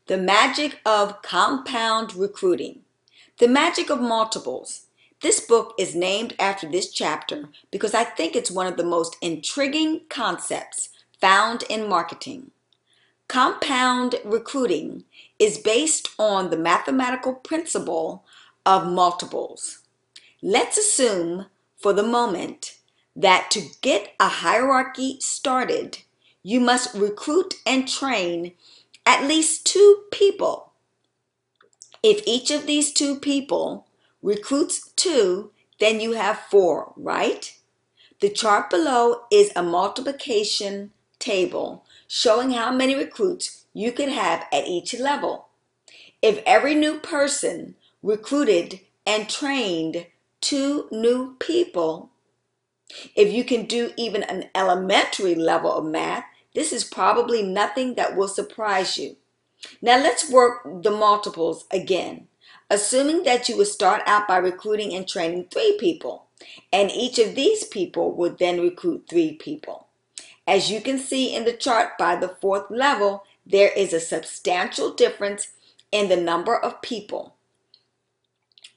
The Magic of Compound Recruiting. The Magic of Multiples. This book is named after this chapter because I think it's one of the most intriguing concepts found in marketing. Compound recruiting is based on the mathematical principle of multiples. Let's assume for the moment that to get a hierarchy started, you must recruit and train at least 2 people. If each of these 2 people recruits 2, then you have 4, right? The chart below is a multiplication table showing how many recruits you could have at each level. If every new person recruited and trained 2 new people, if you can do even an elementary level of math, this is probably nothing that will surprise you. Now let's work the multiples again. Assuming that you would start out by recruiting and training 3 people, and each of these people would then recruit 3 people. As you can see in the chart, by the 4th level, there is a substantial difference in the number of people.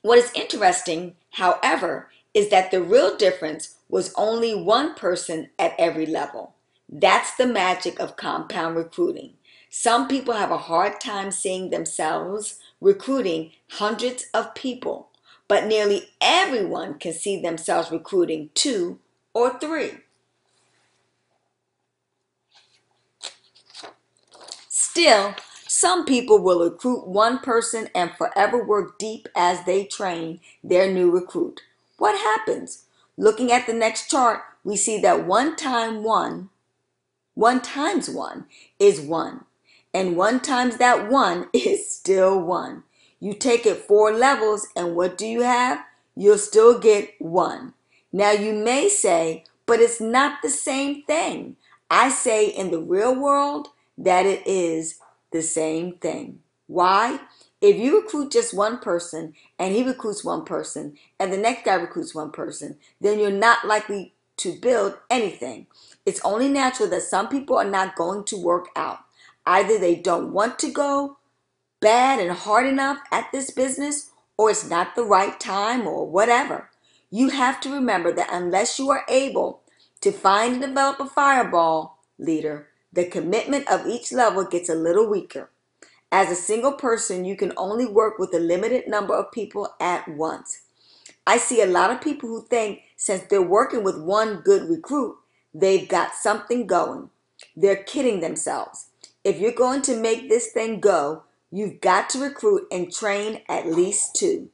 What is interesting, however, is that the real difference was only 1 person at every level. That's the magic of compound recruiting. Some people have a hard time seeing themselves recruiting hundreds of people, but nearly everyone can see themselves recruiting 2 or 3. Still, some people will recruit 1 person and forever work deep as they train their new recruit. What happens? Looking at the next chart, we see that 1 times 1 is 1. And 1 times that 1 is still 1. You take it 4 levels, and what do you have? You'll still get 1. Now you may say, but it's not the same thing. I say in the real world that it is the same thing. Why? If you recruit just 1 person, and he recruits 1 person, and the next guy recruits 1 person, then you're not likely to build anything. It's only natural that some people are not going to work out. Either they don't want to go bad and hard enough at this business, or it's not the right time, or whatever. You have to remember that unless you are able to find and develop a fireball leader, the commitment of each level gets a little weaker. As a single person, you can only work with a limited number of people at once. I see a lot of people who think since they're working with 1 good recruit, they've got something going. They're kidding themselves. If you're going to make this thing go, you've got to recruit and train at least 2.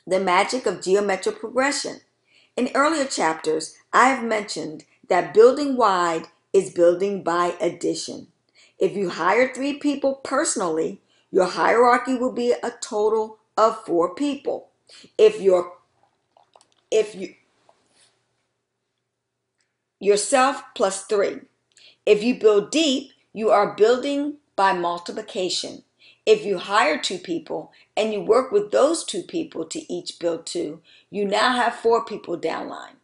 The magic of geometric progression. In earlier chapters, I have mentioned that building wide is building by addition. If you hire 3 people personally, your hierarchy will be a total of 4 people. Yourself plus 3. If you build deep, you are building by multiplication. If you hire 2 people and you work with those 2 people to each build 2, you now have 4 people downline.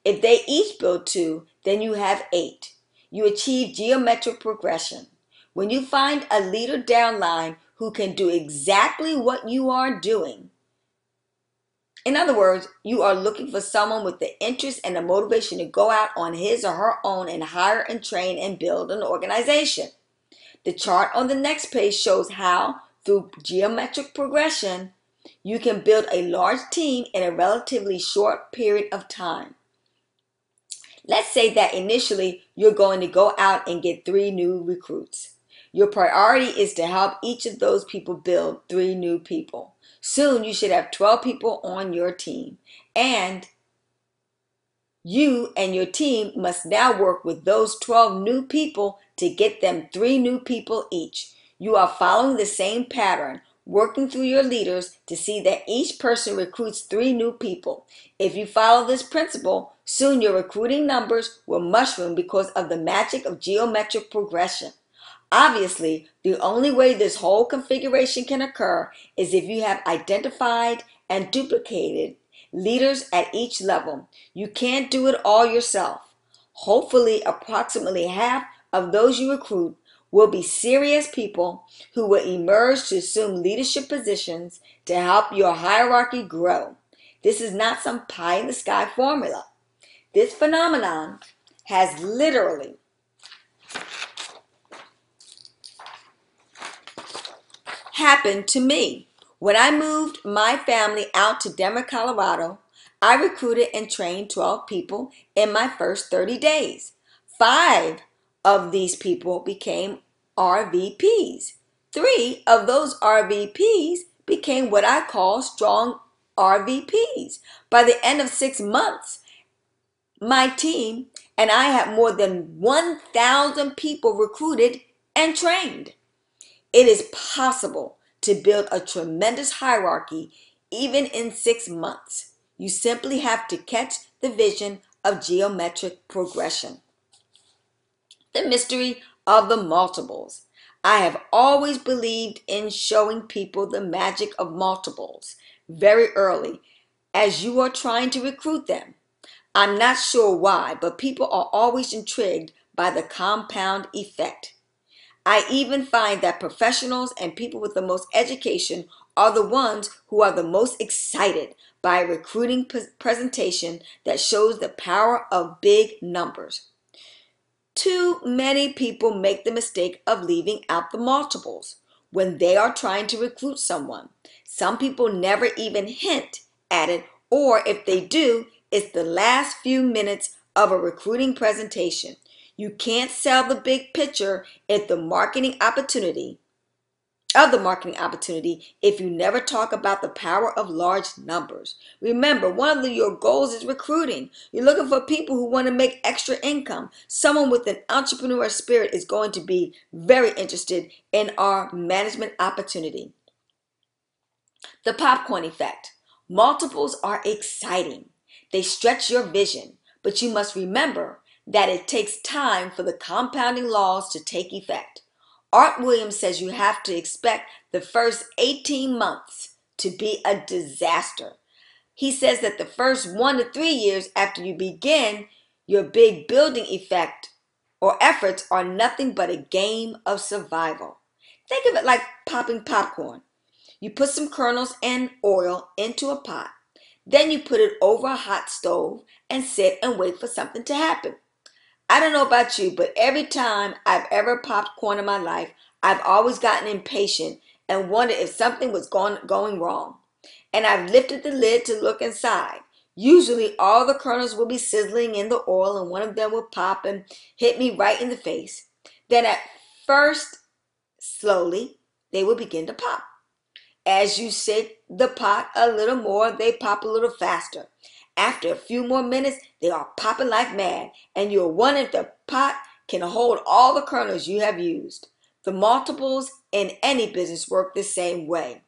If they each build 2, then you have 8. You achieve geometric progression. When you find a leader downline who can do exactly what you are doing, in other words, you are looking for someone with the interest and the motivation to go out on his or her own and hire and train and build an organization. The chart on the next page shows how, through geometric progression, you can build a large team in a relatively short period of time. Let's say that initially you're going to go out and get 3 new recruits. Your priority is to help each of those people build 3 new people. Soon you should have 12 people on your team, and you and your team must now work with those 12 new people to get them 3 new people each. You are following the same pattern, working through your leaders to see that each person recruits 3 new people. If you follow this principle, soon your recruiting numbers will mushroom because of the magic of geometric progression. Obviously, the only way this whole configuration can occur is if you have identified and duplicated leaders at each level. You can't do it all yourself. Hopefully, approximately half of those you recruit will be serious people who will emerge to assume leadership positions to help your hierarchy grow. This is not some pie in the sky formula. This phenomenon has literally happened to me. When I moved my family out to Denver, Colorado, I recruited and trained 12 people in my first 30 days. 5 of these people became RVPs. 3 of those RVPs became what I call strong RVPs. By the end of 6 months, my team and I had more than 1,000 people recruited and trained. It is possible to build a tremendous hierarchy even in 6 months. You simply have to catch the vision of geometric progression. The mystery of the multiples. I have always believed in showing people the magic of multiples very early as you are trying to recruit them. I'm not sure why, but people are always intrigued by the compound effect. I even find that professionals and people with the most education are the ones who are the most excited by a recruiting presentation that shows the power of big numbers. Too many people make the mistake of leaving out the multiples when they are trying to recruit someone. Some people never even hint at it, or if they do, it's the last few minutes of a recruiting presentation. You can't sell the big picture if the marketing opportunity if you never talk about the power of large numbers. Remember, one of your goals is recruiting. You're looking for people who want to make extra income. Someone with an entrepreneur spirit is going to be very interested in our management opportunity. The popcorn effect. Multiples are exciting. They stretch your vision, but you must remember that it takes time for the compounding laws to take effect. Art Williams says you have to expect the first 18 months to be a disaster. He says that the first 1 to 3 years after you begin your big building effect or efforts are nothing but a game of survival. Think of it like popping popcorn. You put some kernels and oil into a pot. Then you put it over a hot stove and sit and wait for something to happen. I don't know about you, but every time I've ever popped corn in my life, I've always gotten impatient and wondered if something was going wrong. And I've lifted the lid to look inside. Usually all the kernels will be sizzling in the oil and one of them will pop and hit me right in the face. Then at first, slowly, they will begin to pop. As you shake the pot a little more, they pop a little faster. After a few more minutes, they are popping like mad, and you're wondering if the pot can hold all the kernels you have used. The multiples in any business work the same way.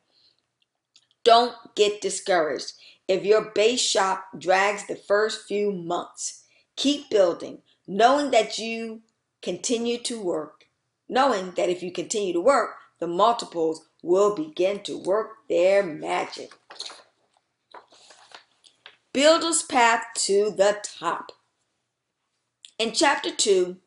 Don't get discouraged if your base shop drags the first few months. Keep building, knowing that if you continue to work, the multiples will begin to work their magic. Builder's path to the top. In chapter 2,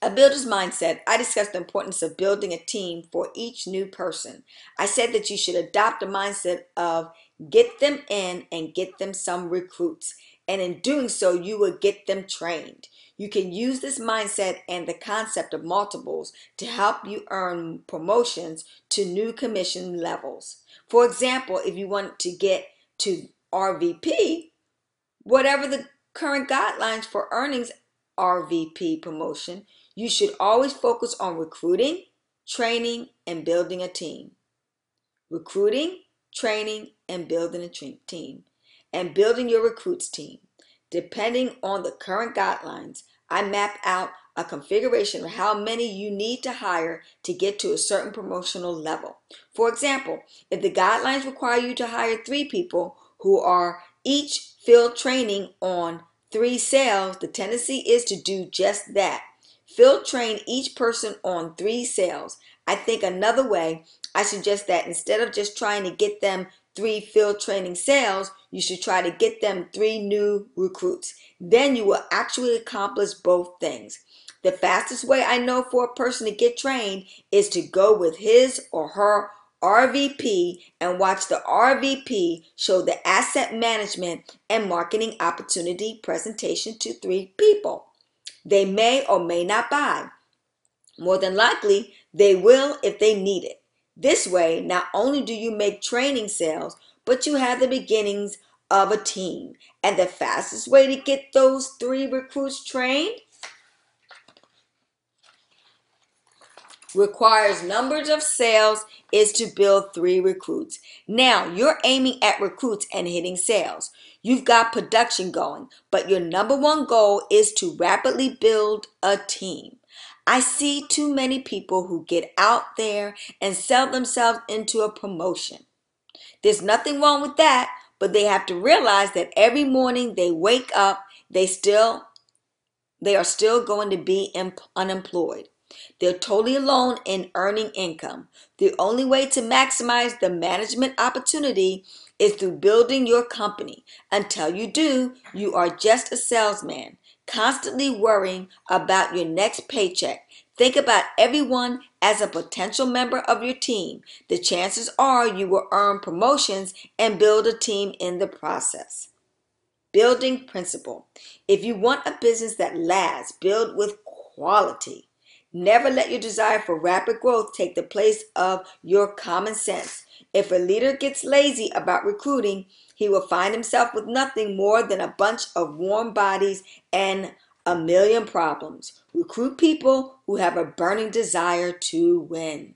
A Builder's Mindset, I discussed the importance of building a team for each new person. I said that you should adopt a mindset of get them in and get them some recruits. And in doing so, you will get them trained. You can use this mindset and the concept of multiples to help you earn promotions to new commission levels. For example, if you want to get to RVP, whatever the current guidelines for earnings RVP promotion, you should always focus on recruiting, training, and building a team. Recruiting, training, and building a team. And building your recruits team. Depending on the current guidelines, I map out a configuration of how many you need to hire to get to a certain promotional level. For example, if the guidelines require you to hire 3 people who are each field training on 3 sales, the tendency is to do just that. Field train each person on 3 sales. I think another way, I suggest that instead of just trying to get them 3 field training sales, you should try to get them 3 new recruits. Then you will actually accomplish both things. The fastest way I know for a person to get trained is to go with his or her RVP and watch the RVP show the asset management and marketing opportunity presentation to 3 people. They may or may not buy. More than likely, they will if they need it. This way, not only do you make training sales, but you have the beginnings of a team. And the fastest way to get those 3 recruits trained requires numbers of sales is to build 3 recruits. Now you're aiming at recruits and hitting sales. You've got production going, but your number one goal is to rapidly build a team. I see too many people who get out there and sell themselves into a promotion. There's nothing wrong with that, but they have to realize that every morning they wake up, they are still going to be unemployed. They're totally alone in earning income. The only way to maximize the management opportunity is through building your company. Until you do, you are just a salesman, constantly worrying about your next paycheck. Think about everyone as a potential member of your team. The chances are you will earn promotions and build a team in the process. Building principle. If you want a business that lasts, build with quality. Never let your desire for rapid growth take the place of your common sense. If a leader gets lazy about recruiting, he will find himself with nothing more than a bunch of warm bodies and a million problems. Recruit people who have a burning desire to win.